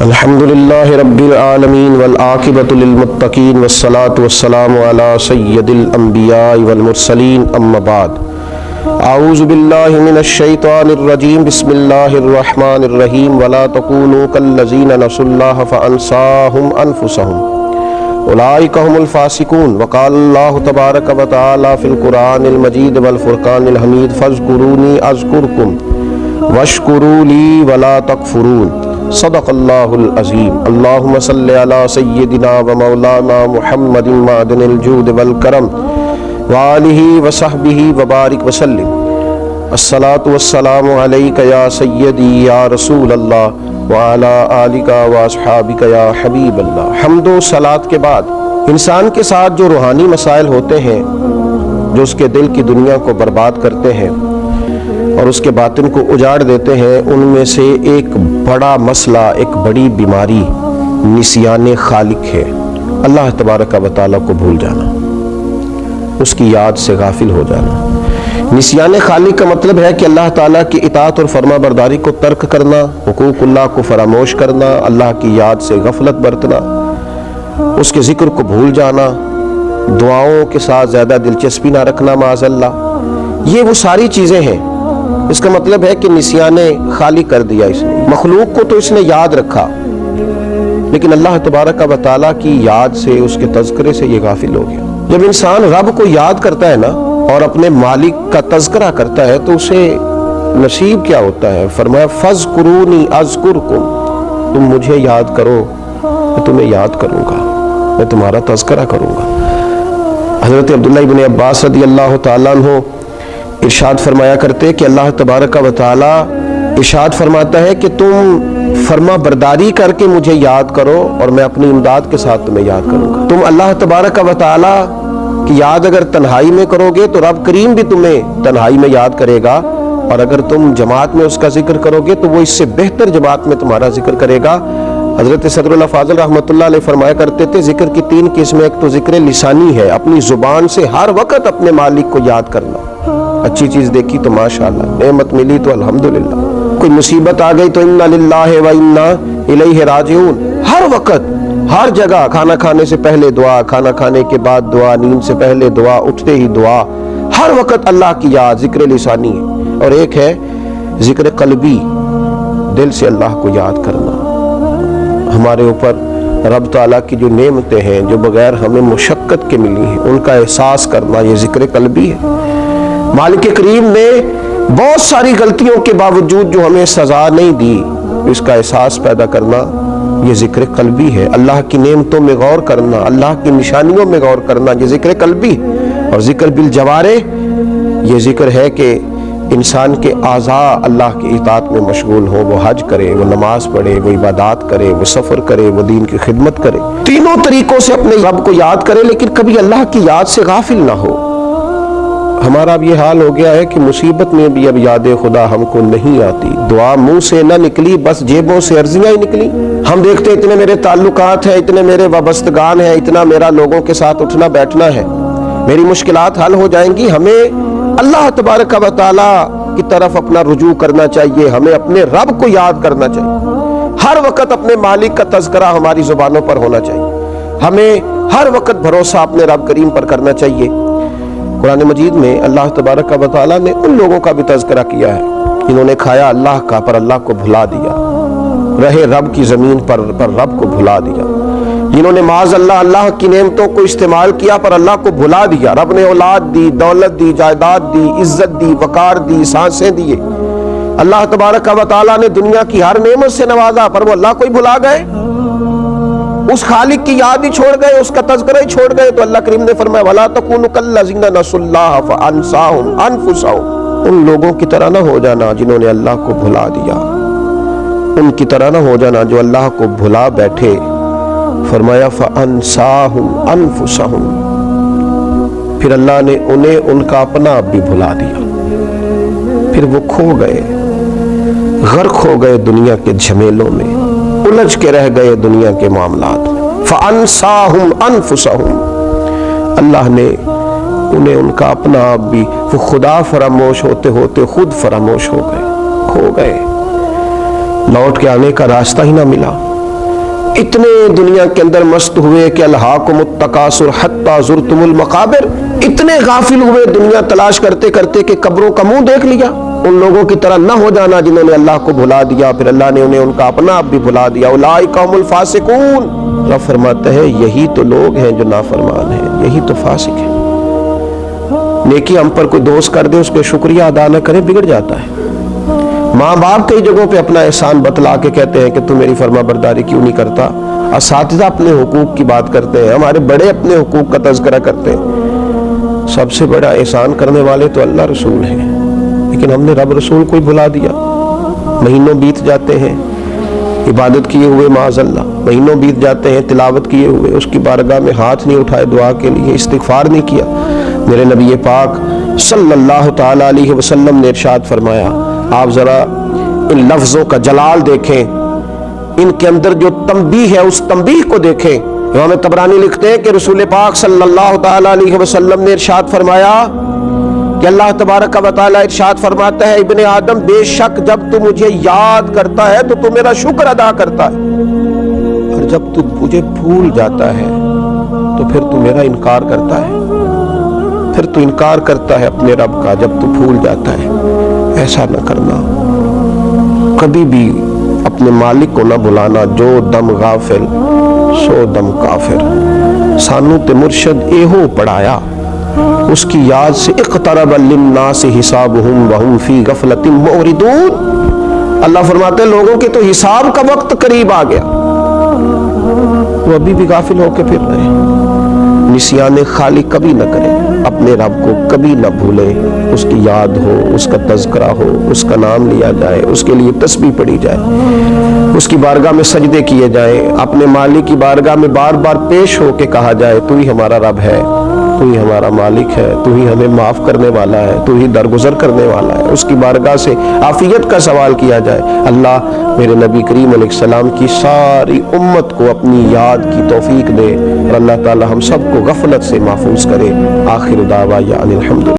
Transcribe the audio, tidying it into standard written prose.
الحمدللہ رب العالمین والعاقبۃ للمتقین والصلاة والسلام علی سید الانبیاء والمرسلین اما بعد اعوذ باللہ من الشیطان الرجیم بسم اللہ الرحمن الرحیم ولا تکونوا کالذین نسوا اللہ فانساہم انفسہم اولئک هم الفاسقون وقال اللہ تبارک وتعالی فی القرآن المجید والفرقان الحمید فاذکرونی اذکرکم واشکروا لی ولا تکفرون صدق اللہ العظیم اللہم صلی علی سیدنا و مولانا محمد معدن الجود والکرم وآلہ وصحبہ وبارک وسلم الصلاة والسلام علیک یا سیدی یا رسول اللہ وعلی آلک واصحابک یا حبیب اللہ۔ حمد و صلاۃ کے بعد انسان کے ساتھ جو روحانی مسائل ہوتے ہیں جو اس کے دل کی دنیا کو برباد کرتے ہیں اور اس کے باطن کو اجاڑ دیتے ہیں، ان میں سے ایک بڑا مسئلہ، ایک بڑی بیماری نسیان خالق ہے۔ اللہ تبارک و تعالیٰ کو بھول جانا، اس کی یاد سے غافل ہو جانا۔ نسیان خالق کا مطلب ہے کہ اللہ تعالیٰ کی اطاعت اور فرما برداری کو ترک کرنا، حقوق اللہ کو فراموش کرنا، اللہ کی یاد سے غفلت برتنا، اس کے ذکر کو بھول جانا، دعاؤں کے ساتھ زیادہ دلچسپی نہ رکھنا معاذ اللہ۔ یہ وہ ساری چیزیں ہیں۔ اس کا مطلب ہے کہ نسیان خالی کر دیا اس نے، مخلوق کو تو اس نے یاد رکھا لیکن اللہ تبارک و تعالیٰ کی یاد سے، اس کے تذکرے سے یہ غافل ہو گیا۔ جب انسان رب کو یاد کرتا ہے نا اور اپنے مالک کا تذکرہ کرتا ہے تو اسے نصیب کیا ہوتا ہے؟ فرمایا فاذکرونی اذکرکم، تم مجھے یاد کرو میں تمہیں یاد کروں گا، میں تمہارا تذکرہ کروں گا۔ حضرت عبداللہ ابن عباس رضی اللہ تعالیٰ عنہ ارشاد فرمایا کرتے کہ اللہ تبارک و تعالی ارشاد فرماتا ہے کہ تم فرما برداری کر کے مجھے یاد کرو اور میں اپنی امداد کے ساتھ تمہیں یاد کروں گا۔ تم اللہ تبارک و تعالی کی یاد اگر تنہائی میں کرو گے تو رب کریم بھی تمہیں تنہائی میں یاد کرے گا، اور اگر تم جماعت میں اس کا ذکر کرو گے تو وہ اس سے بہتر جماعت میں تمہارا ذکر کرے گا۔ حضرت صدر اللہ فاضل رحمۃ اللہ علیہ فرمایا کرتے تھے ذکر کی تین قسمیں، ایک تو ذکر لسانی ہے، اپنی زبان سے ہر وقت اپنے مالک کو یاد کرنا، اچھی چیز دیکھی تو ماشاءاللہ، نعمت ملی تو الحمدللہ، کوئی مصیبت آ گئی تو انا للہ و انا الیہ راجعون، ہر وقت ہر جگہ، کھانا کھانے سے پہلے دعا، کھانا کھانے کے بعد دعا، نیند سے پہلے دعا، اٹھتے ہی دعا، ہر وقت اللہ کی یاد، ذکر لسانی ہے۔ اور ایک ہے ذکر قلبی، دل سے اللہ کو یاد کرنا۔ ہمارے اوپر رب تعالیٰ کی جو نعمتیں ہیں جو بغیر ہمیں مشقت کے ملی ہیں ان کا احساس کرنا، یہ ذکر قلبی ہے۔ مالک کریم نے بہت ساری غلطیوں کے باوجود جو ہمیں سزا نہیں دی، اس کا احساس پیدا کرنا، یہ ذکر قلبی ہے۔ اللہ کی نعمتوں میں غور کرنا، اللہ کی نشانیوں میں غور کرنا، یہ ذکر قلبی۔ اور ذکر بالجوارح، یہ ذکر ہے کہ انسان کے اعضاء اللہ کی اطاعت میں مشغول ہو، وہ حج کرے، وہ نماز پڑھے، وہ عبادات کرے، وہ سفر کرے، وہ دین کی خدمت کرے، تینوں طریقوں سے اپنے رب کو یاد کرے، لیکن کبھی اللہ کی یاد سے غافل نہ ہو۔ ہمارا اب یہ حال ہو گیا ہے کہ مصیبت میں بھی اب یاد خدا ہم کو نہیں آتی، دعا منہ سے نہ نکلی، بس جیبوں سے عرضیاں ہی نکلی۔ ہم دیکھتے اتنے میرے تعلقات ہیں، اتنے میرے وابستگان ہیں، اتنا میرا لوگوں کے ساتھ اٹھنا بیٹھنا ہے، میری مشکلات حل ہو جائیں گی۔ ہمیں اللہ تبارک و تعالی کی طرف اپنا رجوع کرنا چاہیے، ہمیں اپنے رب کو یاد کرنا چاہیے، ہر وقت اپنے مالک کا تذکرہ ہماری زبانوں پر ہونا چاہیے، ہمیں ہر وقت بھروسہ اپنے رب کریم پر کرنا چاہیے۔ قرآن مجید میں اللہ تبارک و تعالیٰ نے ان لوگوں کا بھی تذکرہ کیا ہے جنہوں نے کھایا اللہ کا پر اللہ کو بھلا دیا، رہے رب کی زمین پر رب کو بھلا دیا، جنہوں نے معاذ اللہ اللہ کی نعمتوں کو استعمال کیا پر اللہ کو بھلا دیا۔ رب نے اولاد دی، دولت دی، جائیداد دی، عزت دی، وقار دی، سانسیں دیے۔ اللہ تبارک و تعالیٰ نے دنیا کی ہر نعمت سے نوازا پر وہ اللہ کو ہی بھلا گئے، اس خالق کی یاد ہی چھوڑ گئے، اس کا تذکرہ ہی چھوڑ گئے۔ تو اللہ کریم نے فرمایا وَلَا تَكُونُوا كَالَّذِينَ نَسُوا اللَّهَ فَأَنسَاهُمْ أَنفُسَهُمْ، ان لوگوں کی طرح نہ ہو جانا جنہوں نے اللہ کو بھلا دیا، ان کی طرح نہ ہو جانا جو اللہ کو بھلا بیٹھے۔ فرمایا فَأَنسَاهُمْ أَنفُسَهُمْ، پھر اللہ نے انہیں ان کا اپنا آپ بھی بھلا دیا، پھر وہ کھو گئے، غرق ہو گئے دنیا کے جھمیلوں میں، الجھ کے رہ گئے دنیا کے معاملات میں۔ فَأَنسَاهُمْ أَنفُسَهُمْ، اللہ نے انہیں ان کا اپنا آپ بھی، وہ خدا فراموش ہوتے ہوتے خود فراموش ہو گئے، کھو گئے، لوٹ کے آنے کا راستہ ہی نہ ملا۔ اتنے دنیا کے اندر مست ہوئے کہ الہاکم التکاثر حتی زرتم المقابر، اتنے غافل ہوئے دنیا تلاش کرتے کرتے کہ قبروں کا منہ دیکھ لیا۔ ان لوگوں کی طرح نہ ہو جانا جنہوں نے اللہ کو بھلا دیا، پھر اللہ نے انہیں ان کا اپنا آپ بھی بھلا دیا۔ اولئک هم الفاسقون، اللہ فرماتا ہے یہی تو لوگ ہیں جو نافرمان ہیں، یہی تو فاسق ہیں۔ نیکی ہم پر کوئی دوست کر دے، اس پہ شکریہ ادا نہ کرے، بگڑ جاتا ہے۔ ماں باپ کئی جگہوں پہ اپنا احسان بتلا کے کہتے ہیں کہ تم میری فرما برداری کیوں نہیں کرتا۔ اساتذہ اپنے حقوق کی بات کرتے ہیں، ہمارے بڑے اپنے حقوق کا تذکرہ کرتے ہیں۔ سب سے بڑا احسان کرنے والے تو اللہ رسول ہیں، لیکن ہم نے رب رسول کو ہی بھلا دیا۔ مہینوں بیت جاتے ہیں عبادت کیے ہوئے، معاذ اللہ مہینوں بیت جاتے ہیں تلاوت کیے ہوئے، اس کی بارگاہ میں ہاتھ نہیں اٹھائے دعا کے لیے، استغفار نہیں کیا۔ میرے نبی پاک صلی اللہ تعالی علیہ وسلم نے ارشاد فرمایا، آپ ذرا ان لفظوں کا جلال دیکھیں، ان کے اندر جو تنبیہ ہے اس تنبیہ کو دیکھیں۔ امام طبرانی لکھتے ہیں کہ رسول پاک صلی اللہ تعالی علیہ وسلم نے ارشاد فرمایا کہ اللہ تبارک و تعالی ارشاد فرماتا ہے، ابن آدم بے شک جب تو مجھے یاد کرتا ہے تو تو میرا شکر ادا کرتا ہے، اور جب تو مجھے بھول جاتا ہے تو پھر تو میرا انکار کرتا ہے، پھر تو انکار کرتا ہے اپنے رب کا جب تو بھول جاتا ہے۔ ایسا نہ کرنا، کبھی بھی اپنے مالک کو نہ بھلانا۔ جو دم غافل سو دم کافر، سانو تے مرشد ایہو پڑھایا، اس کی یاد سے اقترب للناس حسابہم وہم فی غفلۃ معرضون۔ اللہ فرماتے ہیں لوگوں کے تو حساب کا وقت قریب آ گیا، وہ ابھی بھی غافل ہو کے پھر رہے ہیں۔ نسیان خالق کبھی نہ کرے، اپنے رب کو کبھی نہ بھولے، اس کی یاد ہو، اس کا تذکرہ ہو، اس کا نام لیا جائے، اس کے لیے تسبیح پڑھی جائے، اس کی بارگاہ میں سجدے کیے جائیں، اپنے مالک کی بارگاہ میں بار بار پیش ہو کے کہا جائے تو ہی ہمارا رب ہے، تو ہی ہمارا مالک ہے، تو ہی ہمیں معاف کرنے والا ہے، تو ہی درگزر کرنے والا ہے۔ اس کی بارگاہ سے عافیت کا سوال کیا جائے۔ اللہ میرے نبی کریم علیہ السلام کی ساری امت کو اپنی یاد کی توفیق دے، اور اللہ تعالی ہم سب کو غفلت سے محفوظ کرے۔ آخر دعوانا الحمدللہ۔